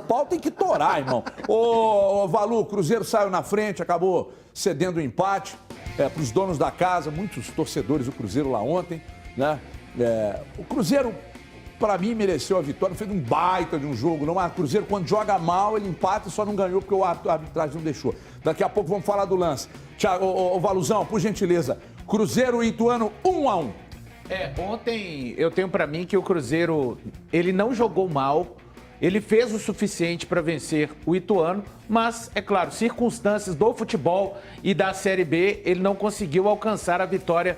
pau tem que torar, irmão. Ô, Valu, o Cruzeiro saiu na frente, acabou cedendo o empate para os donos da casa, muitos torcedores do Cruzeiro lá ontem, né? O Cruzeiro, para mim, mereceu a vitória, não fez um baita de um jogo, não. Mas o Cruzeiro, quando joga mal, ele empata e só não ganhou porque a arbitragem não deixou. Daqui a pouco vamos falar do lance. Thiago, ô, Valuzão, por gentileza, Cruzeiro e Ituano 1-1. Ontem eu tenho pra mim que o Cruzeiro, ele não jogou mal, ele fez o suficiente para vencer o Ituano, mas, é claro, circunstâncias do futebol e da Série B, ele não conseguiu alcançar a vitória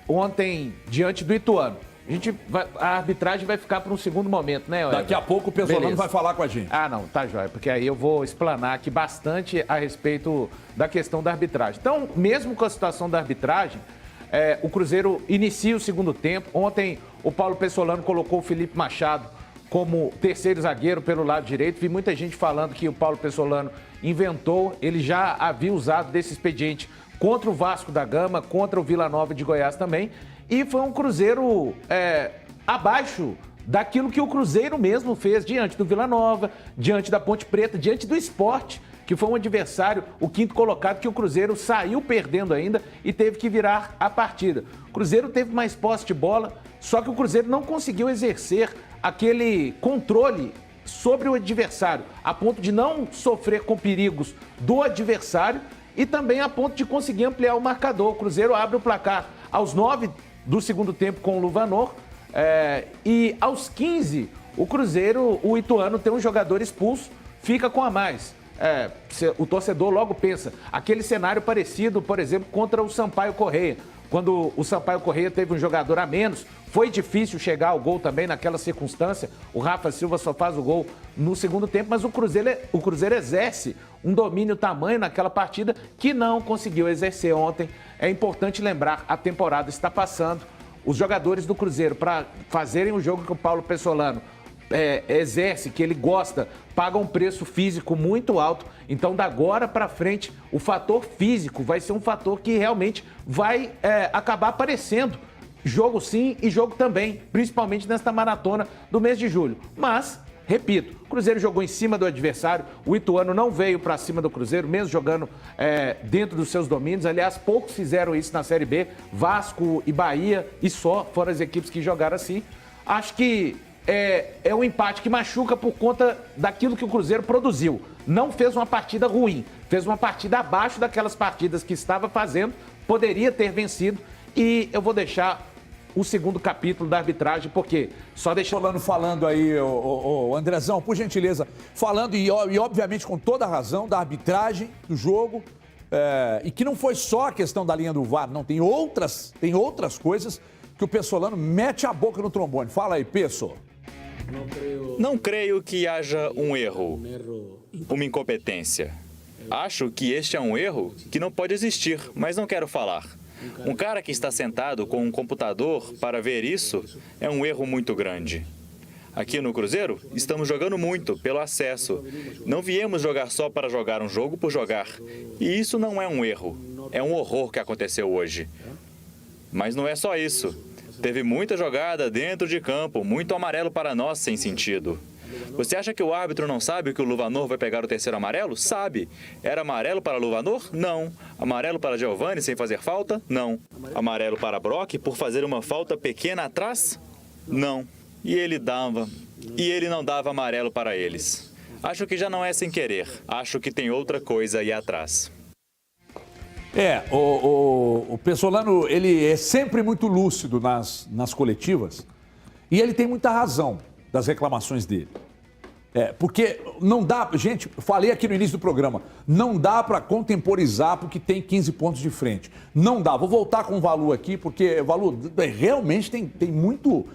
ontem diante do Ituano. A arbitragem vai ficar para um segundo momento, né, Everton? Daqui a pouco o Pesolano vai falar com a gente. Ah, não, tá jóia, porque aí eu vou explanar aqui bastante a respeito da questão da arbitragem. Então, mesmo com a situação da arbitragem, o Cruzeiro inicia o segundo tempo. Ontem o Paulo Pesolano colocou o Felipe Machado como terceiro zagueiro pelo lado direito. Vi muita gente falando que o Paulo Pesolano inventou, ele já havia usado desse expediente contra o Vasco da Gama, contra o Vila Nova de Goiás também. E foi um Cruzeiro abaixo daquilo que o Cruzeiro mesmo fez diante do Vila Nova, diante da Ponte Preta, diante do Sport, que foi um adversário, o quinto colocado, que o Cruzeiro saiu perdendo ainda e teve que virar a partida. O Cruzeiro teve mais posse de bola, só que o Cruzeiro não conseguiu exercer aquele controle sobre o adversário, a ponto de não sofrer com perigos do adversário e também a ponto de conseguir ampliar o marcador. O Cruzeiro abre o placar aos 9 do segundo tempo com o Luvanor e aos 15 o Ituano tem um jogador expulso, fica com a mais. O torcedor logo pensa, aquele cenário parecido, por exemplo, contra o Sampaio Corrêa. Quando o Sampaio Corrêa teve um jogador a menos, foi difícil chegar ao gol também naquela circunstância. O Rafa Silva só faz o gol no segundo tempo, mas o Cruzeiro exerce um domínio tamanho naquela partida que não conseguiu exercer ontem. É importante lembrar, a temporada está passando. Os jogadores do Cruzeiro, para fazerem o jogo que o Paulo Pesolano exerce, que ele gosta, paga um preço físico muito alto. Então, da agora para frente, o fator físico vai ser um fator que realmente vai acabar aparecendo. Jogo sim e jogo também, principalmente nesta maratona do mês de julho. Mas, repito, o Cruzeiro jogou em cima do adversário, o Ituano não veio para cima do Cruzeiro, mesmo jogando dentro dos seus domínios. Aliás, poucos fizeram isso na Série B, Vasco e Bahia, e só foram as equipes que jogaram assim. Acho que é um empate que machuca por conta daquilo que o Cruzeiro produziu. Não fez uma partida ruim, fez uma partida abaixo daquelas partidas que estava fazendo, poderia ter vencido. E eu vou deixar o segundo capítulo da arbitragem, porque só deixando... Falando aí, o Andrezão, por gentileza, falando e obviamente com toda a razão da arbitragem do jogo, e que não foi só a questão da linha do VAR, não, tem outras coisas que o Pesolano mete a boca no trombone. Fala aí, Pesso. Não creio que haja um erro, uma incompetência. Acho que este é um erro que não pode existir, mas não quero falar. Um cara que está sentado com um computador para ver isso é um erro muito grande. Aqui no Cruzeiro, estamos jogando muito pelo acesso. Não viemos jogar só para jogar um jogo por jogar. E isso não é um erro, é um horror que aconteceu hoje. Mas não é só isso. Teve muita jogada dentro de campo, muito amarelo para nós sem sentido. Você acha que o árbitro não sabe que o Luvanor vai pegar o terceiro amarelo? Sabe. Era amarelo para Luvanor? Não. Amarelo para Giovani sem fazer falta? Não. Amarelo para Brock por fazer uma falta pequena atrás? Não. E ele não dava amarelo para eles. Acho que já não é sem querer. Acho que tem outra coisa aí atrás. O Pesolano, ele é sempre muito lúcido nas coletivas e ele tem muita razão das reclamações dele. Porque não dá, gente, falei aqui no início do programa, não dá para contemporizar porque tem 15 pontos de frente. Não dá. Vou voltar com o Valu aqui, porque, Valu, realmente tem muito...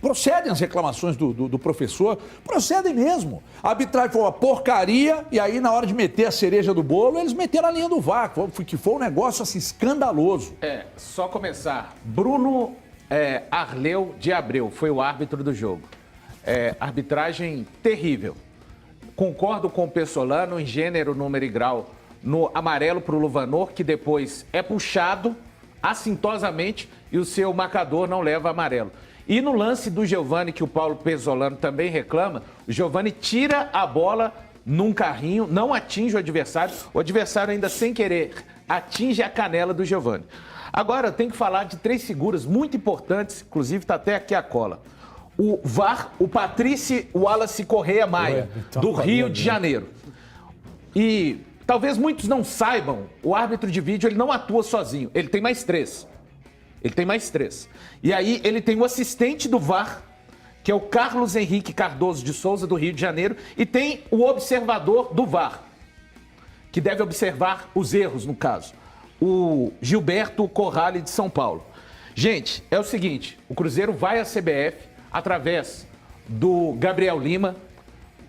Procedem as reclamações do professor, procedem mesmo. A arbitragem foi uma porcaria e aí na hora de meter a cereja do bolo, eles meteram a linha do VAR, que foi um negócio assim escandaloso. Só começar. Bruno Arleu de Abreu foi o árbitro do jogo. Arbitragem terrível. Concordo com o Pesolano em gênero, número e grau no amarelo para o Luvanor, que depois é puxado assintosamente e o seu marcador não leva amarelo. E no lance do Giovani, que o Paulo Pezzolano também reclama, o Giovani tira a bola num carrinho, não atinge o adversário ainda sem querer atinge a canela do Giovani. Agora, eu tenho que falar de 3 figuras muito importantes, inclusive está até aqui a cola. O VAR, o Patrice Wallace Correia Maia, do Rio de Janeiro. E talvez muitos não saibam, o árbitro de vídeo ele não atua sozinho, ele tem mais 3. E aí ele tem o assistente do VAR, que é o Carlos Henrique Cardoso de Souza, do Rio de Janeiro, e tem o observador do VAR, que deve observar os erros, no caso, o Gilberto Corrale, de São Paulo. Gente, é o seguinte, o Cruzeiro vai à CBF, através do Gabriel Lima,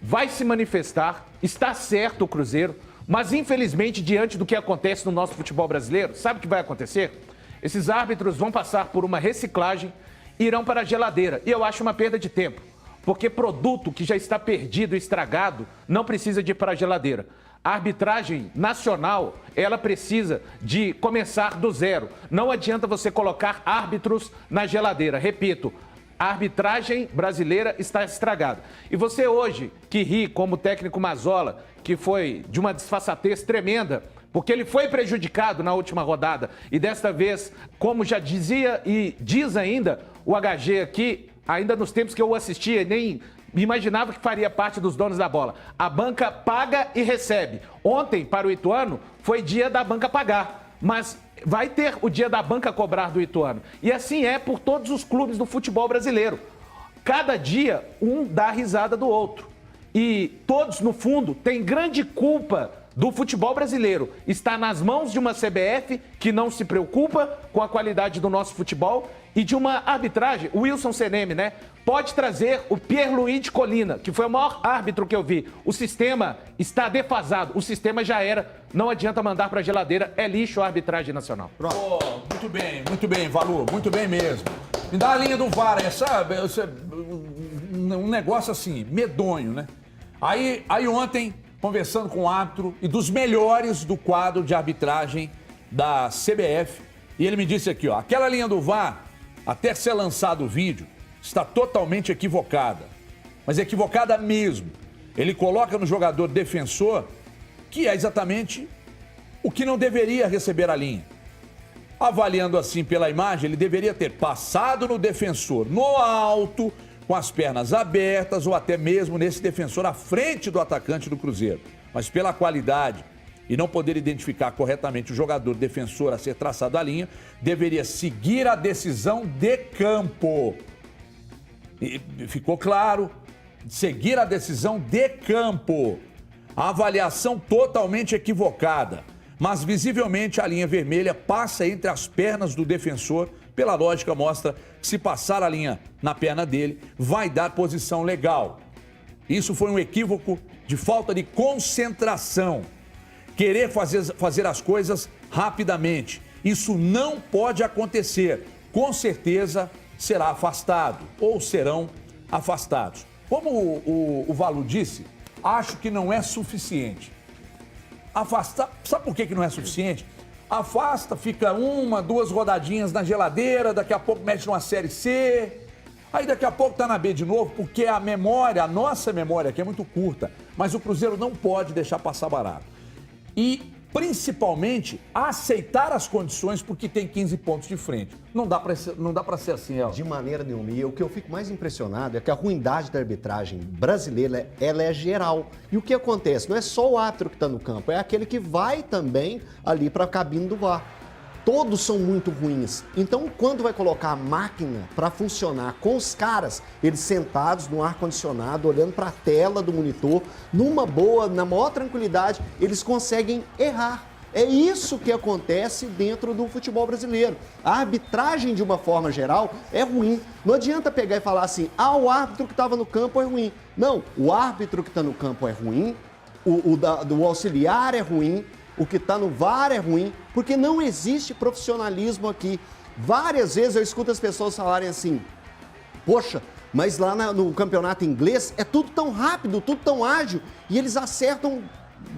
vai se manifestar, está certo o Cruzeiro, mas infelizmente, diante do que acontece no nosso futebol brasileiro, sabe o que vai acontecer? Esses árbitros vão passar por uma reciclagem e irão para a geladeira. E eu acho uma perda de tempo, porque produto que já está perdido, estragado, não precisa de ir para a geladeira. A arbitragem nacional, ela precisa de começar do zero. Não adianta você colocar árbitros na geladeira. Repito, a arbitragem brasileira está estragada. E você hoje, que ri como o técnico Mazzola, que foi de uma desfaçatez tremenda, porque ele foi prejudicado na última rodada. E desta vez, como já dizia e diz ainda o HG aqui, ainda nos tempos que eu o assistia, nem imaginava que faria parte dos donos da bola. A banca paga e recebe. Ontem, para o Ituano, foi dia da banca pagar. Mas vai ter o dia da banca cobrar do Ituano. E assim é por todos os clubes do futebol brasileiro. Cada dia, um dá risada do outro. E todos, no fundo, têm grande culpa do futebol brasileiro. Está nas mãos de uma CBF que não se preocupa com a qualidade do nosso futebol e de uma arbitragem, o Wilson Seneme, né? Pode trazer o Pierluigi de Colina, que foi o maior árbitro que eu vi. O sistema está defasado, o sistema já era, não adianta mandar para a geladeira, é lixo a arbitragem nacional. Oh, muito bem, Valu, muito bem mesmo. Me dá a linha do VAR, sabe? Um negócio assim, medonho, né? Aí ontem, conversando com o árbitro e dos melhores do quadro de arbitragem da CBF, e ele me disse aqui, ó, aquela linha do VAR, até ser lançado o vídeo, está totalmente equivocada. Mas equivocada mesmo. Ele coloca no jogador defensor, que é exatamente o que não deveria receber a linha. Avaliando assim pela imagem, ele deveria ter passado no defensor no alto, com as pernas abertas, ou até mesmo nesse defensor à frente do atacante do Cruzeiro. Mas pela qualidade e não poder identificar corretamente o jogador defensor a ser traçado a linha, deveria seguir a decisão de campo. E ficou claro, seguir a decisão de campo. A avaliação totalmente equivocada, mas visivelmente a linha vermelha passa entre as pernas do defensor. Pela lógica, mostra que se passar a linha na perna dele, vai dar posição legal. Isso foi um equívoco de falta de concentração. Querer fazer as coisas rapidamente. Isso não pode acontecer. Com certeza será afastado ou serão afastados. Como o Valu disse, acho que não é suficiente. Afastar, sabe por que não é suficiente? Afasta, fica 1, 2 rodadinhas na geladeira, daqui a pouco mete numa Série C, aí daqui a pouco tá na B de novo, porque a memória, a nossa memória aqui é muito curta, mas o Cruzeiro não pode deixar passar barato. E, principalmente, aceitar as condições porque tem 15 pontos de frente. Não dá para ser assim, ó. De maneira nenhuma. E o que eu fico mais impressionado é que a ruindade da arbitragem brasileira, ela é geral. E o que acontece? Não é só o árbitro que está no campo, é aquele que vai também ali para a cabine do VAR. Todos são muito ruins. Então, quando vai colocar a máquina para funcionar com os caras, eles sentados no ar-condicionado, olhando para a tela do monitor, numa boa, na maior tranquilidade, eles conseguem errar. É isso que acontece dentro do futebol brasileiro. A arbitragem, de uma forma geral, é ruim. Não adianta pegar e falar assim, o árbitro que estava no campo é ruim. Não, o árbitro que está no campo é ruim, o auxiliar é ruim, o que está no VAR é ruim, porque não existe profissionalismo aqui. Várias vezes eu escuto as pessoas falarem assim, poxa, mas lá no campeonato inglês é tudo tão rápido, tudo tão ágil, e eles acertam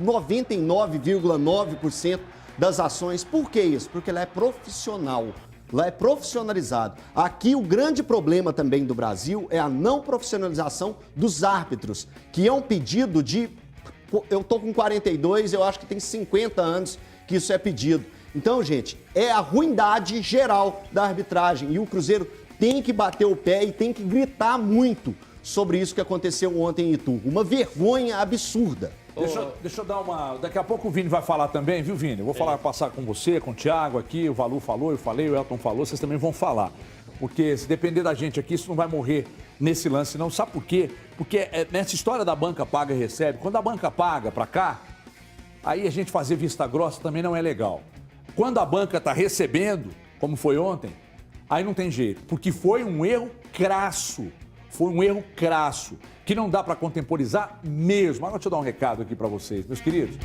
99,9% das ações. Por que isso? Porque ela é profissional. Lá é profissionalizado. Aqui o grande problema também do Brasil é a não profissionalização dos árbitros, que é um pedido de... Eu tô com 42, eu acho que tem 50 anos que isso é pedido. Então, gente, é a ruindade geral da arbitragem e o Cruzeiro tem que bater o pé e tem que gritar muito sobre isso que aconteceu ontem em Itu. Uma vergonha absurda. Deixa eu dar uma... Daqui a pouco o Vini vai falar também, viu, Vini? Eu vou passar com você, com o Thiago aqui, o Valu falou, eu falei, o Elton falou, vocês também vão falar. Porque se depender da gente aqui, isso não vai morrer nesse lance, não. Sabe por quê? Porque nessa história da banca paga e recebe, quando a banca paga pra cá, aí a gente fazer vista grossa também não é legal. Quando a banca tá recebendo, como foi ontem, aí não tem jeito. Porque foi um erro crasso. Foi um erro crasso, que não dá para contemporizar mesmo. Agora deixa eu dar um recado aqui para vocês, meus queridos.